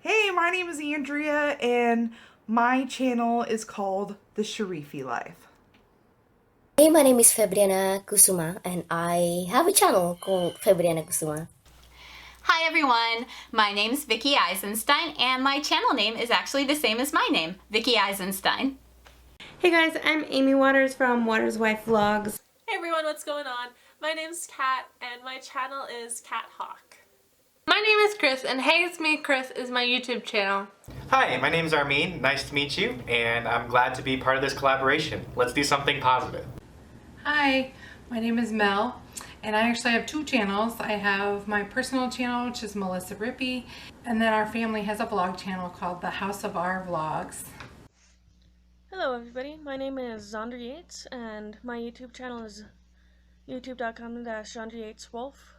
Hey, my name is Andrea, and my channel is called The Sharifi Life. Hey, my name is Febriana Kusuma, and I have a channel called Febriana Kusuma. Hi everyone, my name is Vicky Eisenstein and my channel name is actually the same as my name, Vicky Eisenstein. Hey guys, I'm Amy Waters from Waters Wife Vlogs. Hey everyone, what's going on? My name's Kat and my channel is Cat Hawk. My name is Chris, and Hey It's Me Chris is my YouTube channel. Hi, my name's Armin. Nice to meet you, and I'm glad to be part of this collaboration. Let's do something positive. Hi, my name is Mel, and I actually have two channels. I have my personal channel, which is Melissa Rippey, and then our family has a vlog channel called The House of Our Vlogs. Hello everybody, my name is Zondra Yates and my YouTube channel is youtube.com/Zondra Yates Wolf.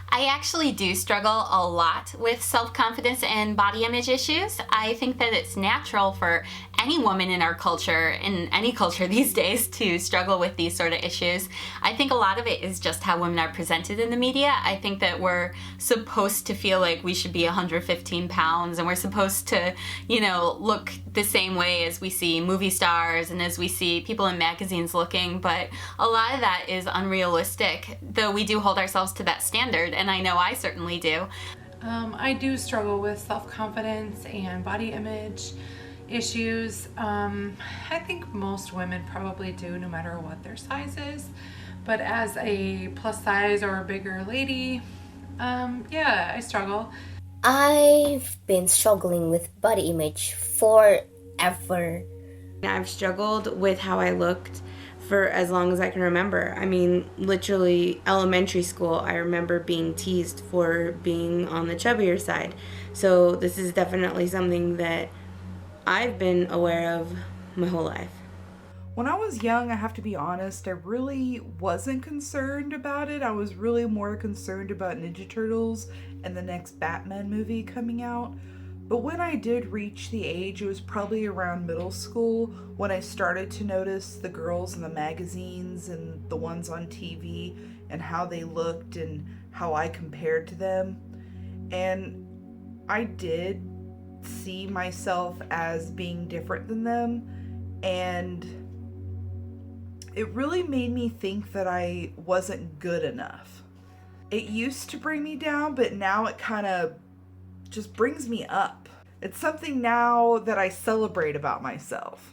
I actually do struggle a lot with self-confidence and body image issues. I think that it's natural for any woman in our culture, in any culture these days, to struggle with these sort of issues. I think a lot of it is just how women are presented in the media. I think that we're supposed to feel like we should be 115 pounds and we're supposed to, look the same way as we see movie stars and as we see people in magazines looking, but a lot of that is unrealistic, though we do hold ourselves to that standard, and I know I certainly do. I do struggle with self-confidence and body image issues. I think most women probably do, no matter what their size is. But as a plus size or a bigger lady, yeah, I struggle. I've been struggling with body image forever. I've struggled with how I looked for as long as I can remember. I mean, literally elementary school, I remember being teased for being on the chubbier side. So this is definitely something that I've been aware of my whole life. When I was young, I have to be honest, I really wasn't concerned about it. I was really more concerned about Ninja Turtles and the next Batman movie coming out. But when I did reach the age, it was probably around middle school when I started to notice the girls in the magazines and the ones on TV and how they looked and how I compared to them. And I did see myself as being different than them, and it really made me think that I wasn't good enough. It used to bring me down, but now it kind of just brings me up. It's something now that I celebrate about myself.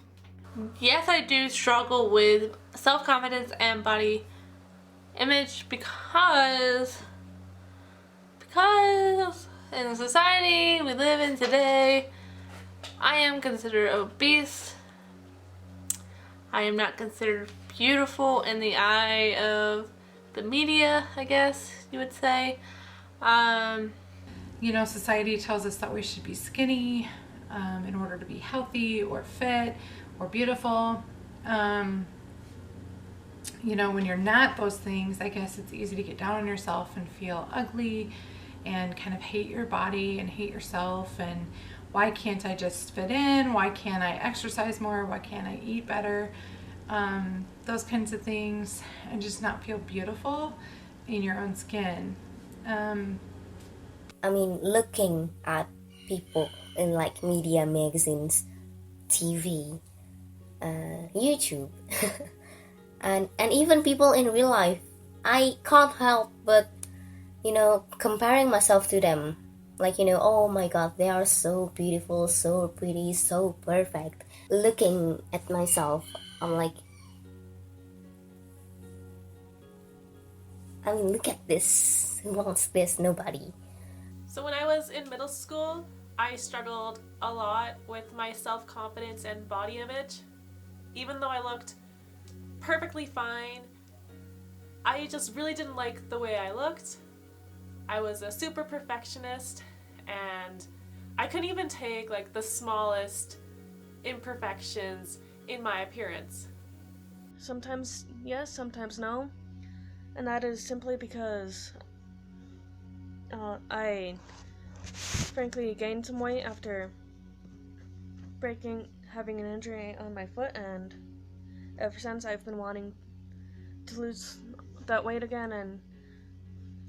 Yes, I do struggle with self-confidence and body image because in the society we live in today, I am considered obese. I am not considered beautiful in the eye of the media, I guess you would say. Society tells us that we should be skinny in order to be healthy or fit or beautiful. When you're not those things, I guess it's easy to get down on yourself and feel ugly and kind of hate your body and hate yourself, and why can't I just fit in? Why can't I exercise more? Why can't I eat better? Those kinds of things, and just not feel beautiful in your own skin. I mean, looking at people in like media, magazines, TV, YouTube, and even people in real life, I can't help but, comparing myself to them. Like, oh my god, they are so beautiful, so pretty, so perfect. Looking at myself, I'm like, I mean, look at this. Who wants this? Nobody. So when I was in middle school, I struggled a lot with my self-confidence and body image. Even though I looked perfectly fine, I just really didn't like the way I looked. I was a super perfectionist, and I couldn't even take like the smallest imperfections in my appearance. Sometimes yes, sometimes no, and that is simply because I frankly gained some weight after having an injury on my foot, and ever since I've been wanting to lose that weight again, and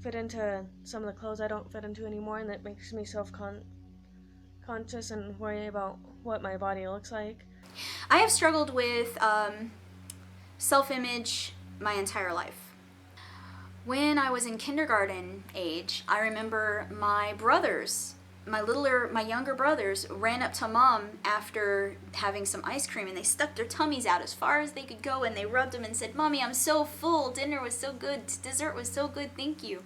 fit into some of the clothes I don't fit into anymore, and that makes me self-conscious and worry about what my body looks like. I have struggled with self-image my entire life. When I was in kindergarten age, I remember my brothers, my younger brothers, ran up to Mom after having some ice cream, and they stuck their tummies out as far as they could go, and they rubbed them and said, "Mommy, I'm so full. Dinner was so good. Dessert was so good. Thank you."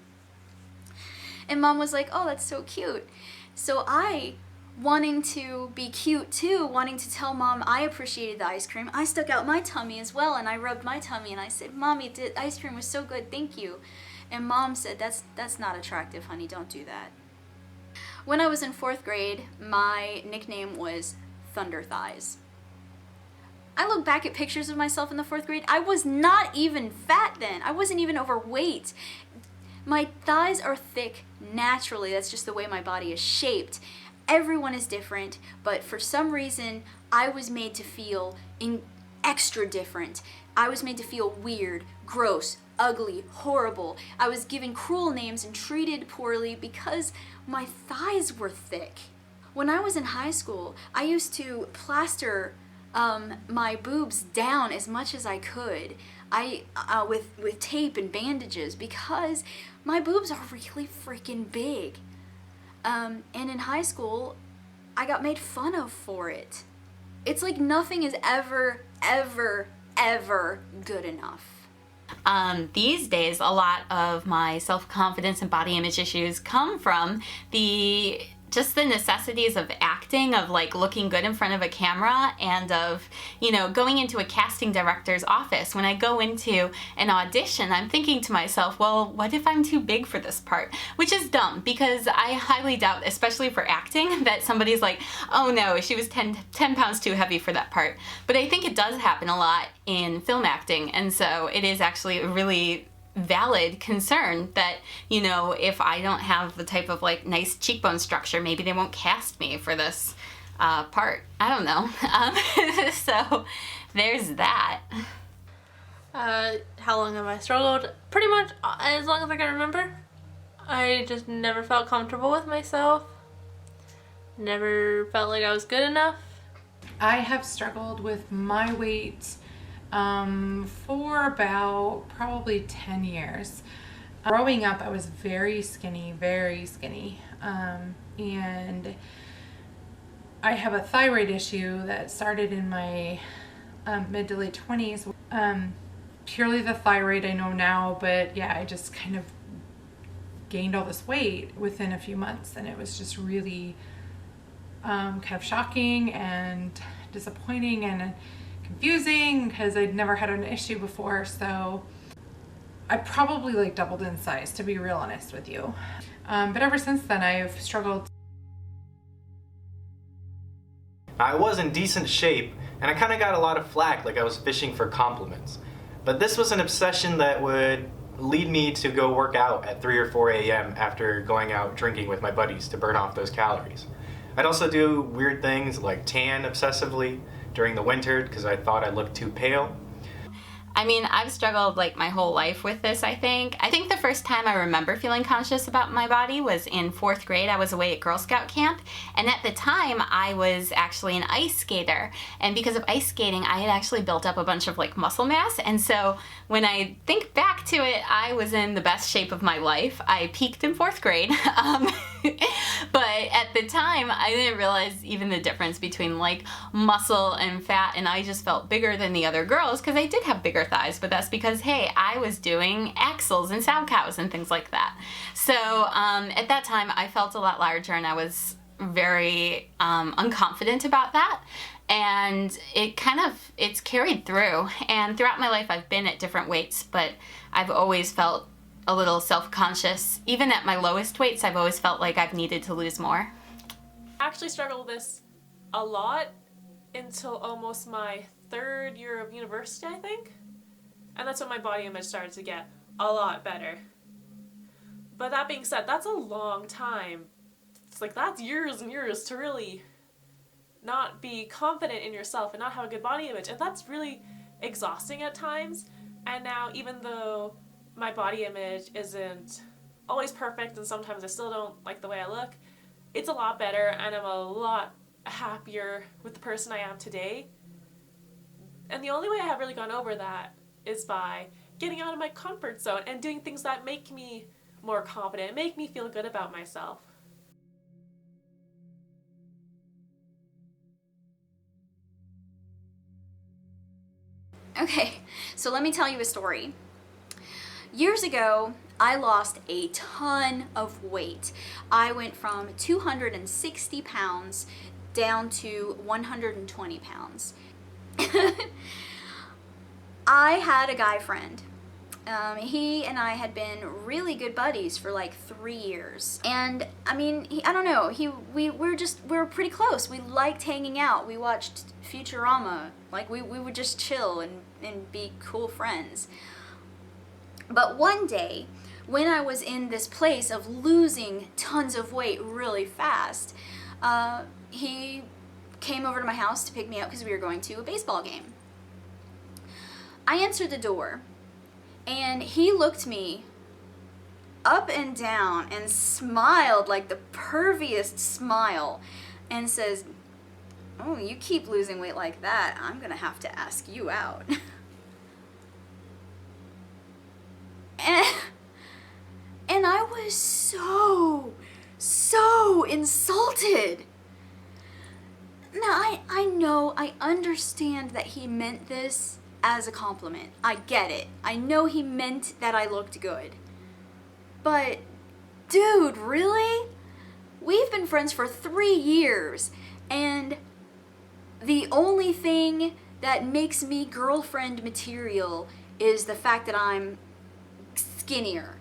And Mom was like, "Oh, that's so cute." So I, wanting to be cute too, wanting to tell Mom I appreciated the ice cream, I stuck out my tummy as well, and I rubbed my tummy, and I said, "Mommy, the ice cream was so good, thank you." And Mom said, that's not attractive, honey, don't do that. When I was in 4th grade, my nickname was Thunder Thighs. I look back at pictures of myself in the 4th grade, I was not even fat then. I wasn't even overweight. My thighs are thick naturally, that's just the way my body is shaped. Everyone is different, but for some reason, I was made to feel extra different. I was made to feel weird, gross, ugly, horrible. I was given cruel names and treated poorly because my thighs were thick. When I was in high school, I used to plaster my boobs down as much as I could. With tape and bandages, because my boobs are really freaking big. And in high school, I got made fun of for it. It's like nothing is ever, ever, ever good enough. These days, a lot of my self-confidence and body image issues come from just the necessities of acting, of like looking good in front of a camera, and of, going into a casting director's office. When I go into an audition, I'm thinking to myself, well, what if I'm too big for this part? Which is dumb, because I highly doubt, especially for acting, that somebody's like, oh no, she was 10 pounds too heavy for that part. But I think it does happen a lot in film acting, and so it is actually a really valid concern that, if I don't have the type of like nice cheekbone structure, maybe they won't cast me for this part. I don't know. So there's that. How long have I struggled? Pretty much as long as I can remember. I just never felt comfortable with myself. Never felt like I was good enough. I have struggled with my weight for about probably 10 years. Growing up, I was very skinny, and I have a thyroid issue that started in my mid to late 20s. Purely the thyroid I know now, but yeah, I just kind of gained all this weight within a few months, and it was just really kind of shocking and disappointing and confusing, because I'd never had an issue before. So I probably like doubled in size, to be real honest with you. But ever since then, I've struggled. I was in decent shape, and I kind of got a lot of flack, like I was fishing for compliments. But this was an obsession that would lead me to go work out at 3 or 4 a.m. after going out drinking with my buddies to burn off those calories. I'd also do weird things like tan obsessively during the winter because I thought I looked too pale. I mean, I've struggled like my whole life with this, I think. I think the first time I remember feeling conscious about my body was in 4th grade. I was away at Girl Scout camp, and at the time I was actually an ice skater. And because of ice skating, I had actually built up a bunch of like muscle mass. And so when I think back to it, I was in the best shape of my life. I peaked in 4th grade. But at the time, I didn't realize even the difference between like muscle and fat, and I just felt bigger than the other girls because I did have bigger thighs, but that's because, hey, I was doing axles and sow cows and things like that. So at that time, I felt a lot larger, and I was very unconfident about that. And it's carried through. And throughout my life, I've been at different weights, but I've always felt a little self-conscious. Even at my lowest weights, I've always felt like I've needed to lose more. I actually struggled with this a lot until almost my 3rd year of university, I think. And that's when my body image started to get a lot better. But that being said, that's a long time. It's like, that's years and years to really not be confident in yourself and not have a good body image. And that's really exhausting at times. And now, even though my body image isn't always perfect, and sometimes I still don't like the way I look. It's a lot better, and I'm a lot happier with the person I am today. And the only way I have really gone over that is by getting out of my comfort zone and doing things that make me more confident, make me feel good about myself. Okay, so let me tell you a story. Years ago, I lost a ton of weight. I went from 260 pounds down to 120 pounds. I had a guy friend. He and I had been really good buddies for like 3 years. And I mean, I don't know, we were pretty close. We liked hanging out. We watched Futurama. Like we would just chill and be cool friends. But one day, when I was in this place of losing tons of weight really fast, he came over to my house to pick me up because we were going to a baseball game. I answered the door, and he looked me up and down and smiled like the perviest smile and says, "Oh, you keep losing weight like that, I'm gonna have to ask you out." And I was so insulted. Now, I understand that he meant this as a compliment. I get it. I know he meant that I looked good. But, dude, really? We've been friends for 3 years, and the only thing that makes me girlfriend material is the fact that I'm skinnier.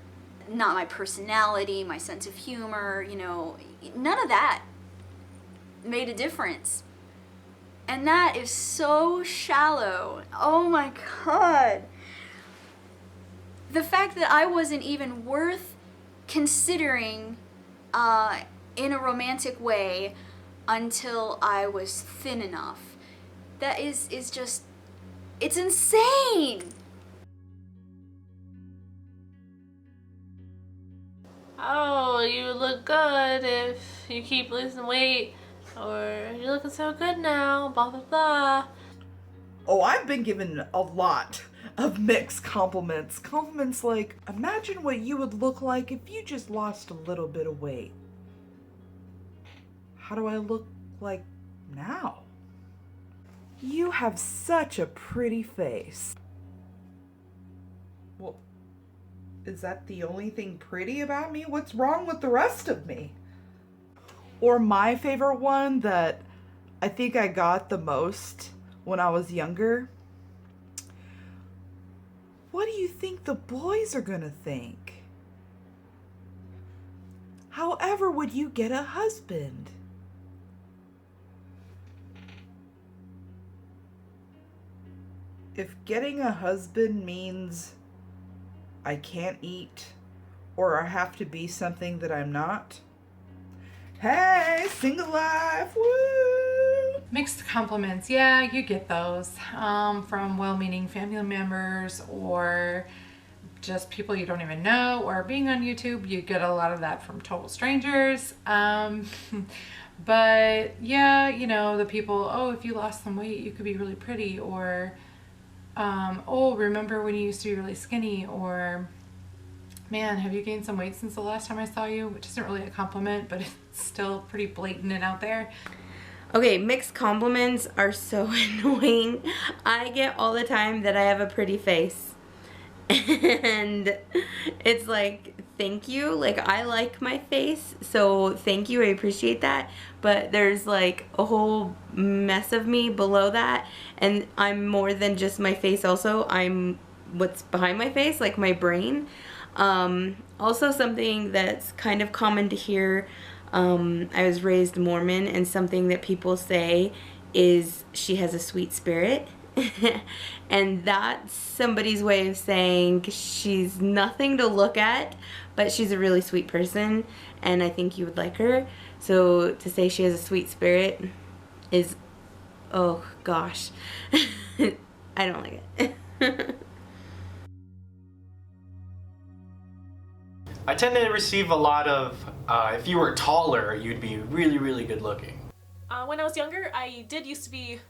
Not my personality, my sense of humor, none of that made a difference. And that is so shallow. Oh my God. The fact that I wasn't even worth considering in a romantic way until I was thin enough. That is just, it's insane. Oh, you look good if you keep losing weight, or you're looking so good now, blah blah blah. Oh, I've been given a lot of mixed compliments. Compliments like, imagine what you would look like if you just lost a little bit of weight. How do I look like now? You have such a pretty face. Well, is that the only thing pretty about me? What's wrong with the rest of me? Or my favorite one that I think I got the most when I was younger. What do you think the boys are gonna think? However would you get a husband? If getting a husband means I can't eat or I have to be something that I'm not, hey, single life, woo! Mixed compliments, yeah, you get those from well-meaning family members or just people you don't even know, or being on YouTube, you get a lot of that from total strangers. But yeah, the people, oh, if you lost some weight, you could be really pretty, or oh, remember when you used to be really skinny, or man, have you gained some weight since the last time I saw you? Which isn't really a compliment, but it's still pretty blatant and out there. Okay, mixed compliments are so annoying. I get all the time that I have a pretty face. And it's like, thank you. Like, I like my face, so thank you. I appreciate that. But there's like a whole mess of me below that. And I'm more than just my face also. I'm what's behind my face, like my brain. Also something that's kind of common to hear, I was raised Mormon, and something that people say is she has a sweet spirit. And that's somebody's way of saying she's nothing to look at, but she's a really sweet person, and I think you would like her. So to say she has a sweet spirit is, oh gosh, I don't like it. I tend to receive a lot of, if you were taller, you'd be really, really good looking. When I was younger, I did used to be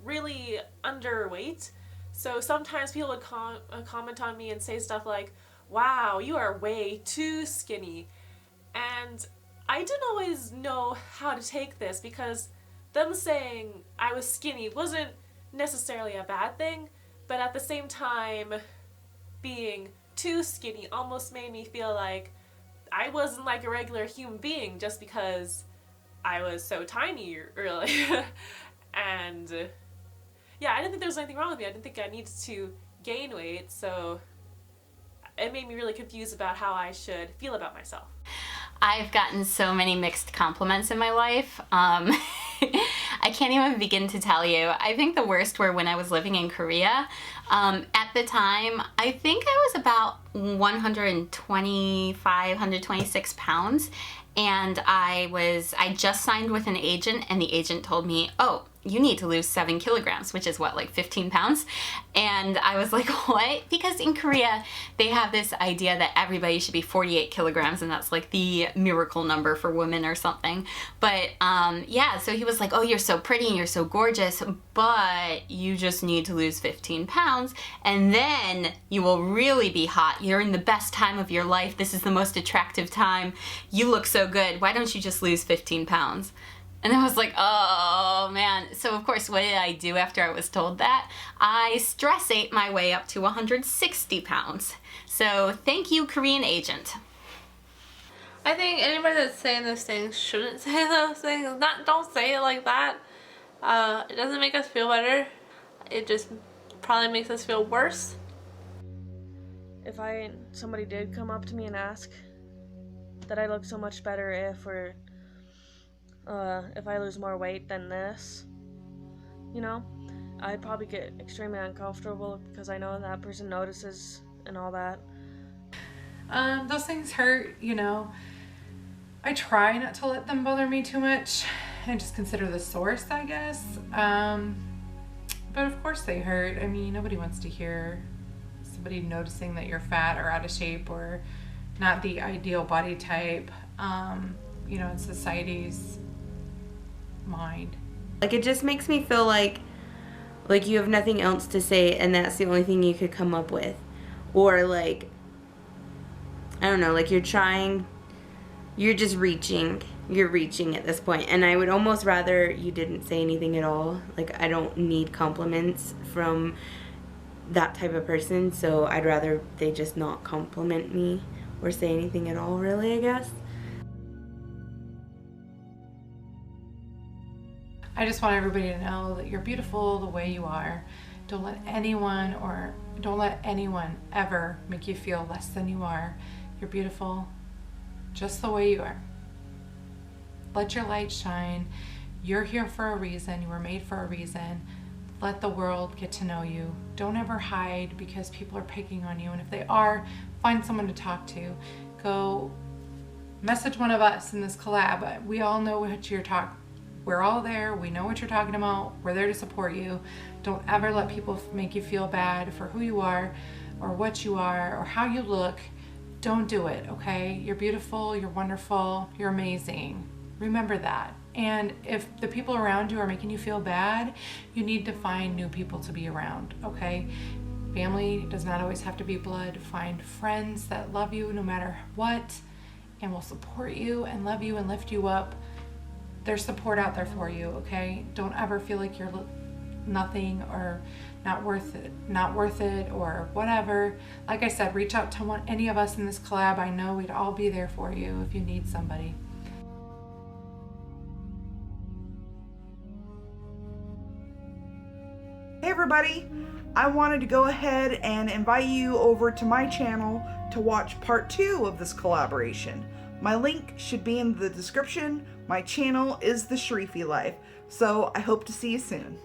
really underweight. So sometimes people would comment on me and say stuff like, wow, you are way too skinny. And I didn't always know how to take this, because them saying I was skinny wasn't necessarily a bad thing, but at the same time, being too skinny almost made me feel like I wasn't like a regular human being just because I was so tiny early. And yeah, I didn't think there was anything wrong with me. I didn't think I needed to gain weight, so it made me really confused about how I should feel about myself. I've gotten so many mixed compliments in my life. I can't even begin to tell you. I think the worst were when I was living in Korea. At the time, I think I was about 125, 126 pounds. And I just signed with an agent, and the agent told me, oh, you need to lose 7 kilograms, which is what, like 15 pounds? And I was like, what? Because in Korea, they have this idea that everybody should be 48 kilograms, and that's like the miracle number for women or something. But yeah, so he was like, oh, you're so pretty and you're so gorgeous, but you just need to lose 15 pounds, and then you will really be hot. You're in the best time of your life. This is the most attractive time. You look so good. Why don't you just lose 15 pounds? And I was like, oh man. So of course, what did I do after I was told that? I stress ate my way up to 160 pounds. So thank you, Korean agent. I think anybody that's saying those things shouldn't say those things. Don't say it like that. It doesn't make us feel better. It just probably makes us feel worse. If somebody did come up to me and ask that I look so much better if I lose more weight than this, I'd probably get extremely uncomfortable, because I know that person notices and all that. Those things hurt, I try not to let them bother me too much and just consider the source, I guess. But of course they hurt. I mean, nobody wants to hear somebody noticing that you're fat or out of shape or not the ideal body type, in society's mind. Like, it just makes me feel like you have nothing else to say and that's the only thing you could come up with. Or like, I don't know, like you're just reaching. You're reaching at this point. And I would almost rather you didn't say anything at all. Like, I don't need compliments from that type of person, so I'd rather they just not compliment me or say anything at all, really, I guess. I just want everybody to know that you're beautiful the way you are. Don't let anyone ever make you feel less than you are. You're beautiful just the way you are. Let your light shine. You're here for a reason. You were made for a reason. Let the world get to know you. Don't ever hide because people are picking on you. And if they are, find someone to talk to. Go message one of us in this collab. We all know what you're talking. We're all there. We know what you're talking about. We're there to support you. Don't ever let people make you feel bad for who you are or what you are or how you look. Don't do it, okay? You're beautiful. You're wonderful. You're amazing. Remember that. And if the people around you are making you feel bad, you need to find new people to be around, okay? Family does not always have to be blood. Find friends that love you no matter what and will support you and love you and lift you up. There's support out there for you, okay? Don't ever feel like you're nothing or not worth it or whatever. Like I said, reach out to any of us in this collab. I know we'd all be there for you if you need somebody. Hey everybody, I wanted to go ahead and invite you over to my channel to watch part 2 of this collaboration. My link should be in the description. My channel is The Sharifi Life, so I hope to see you soon.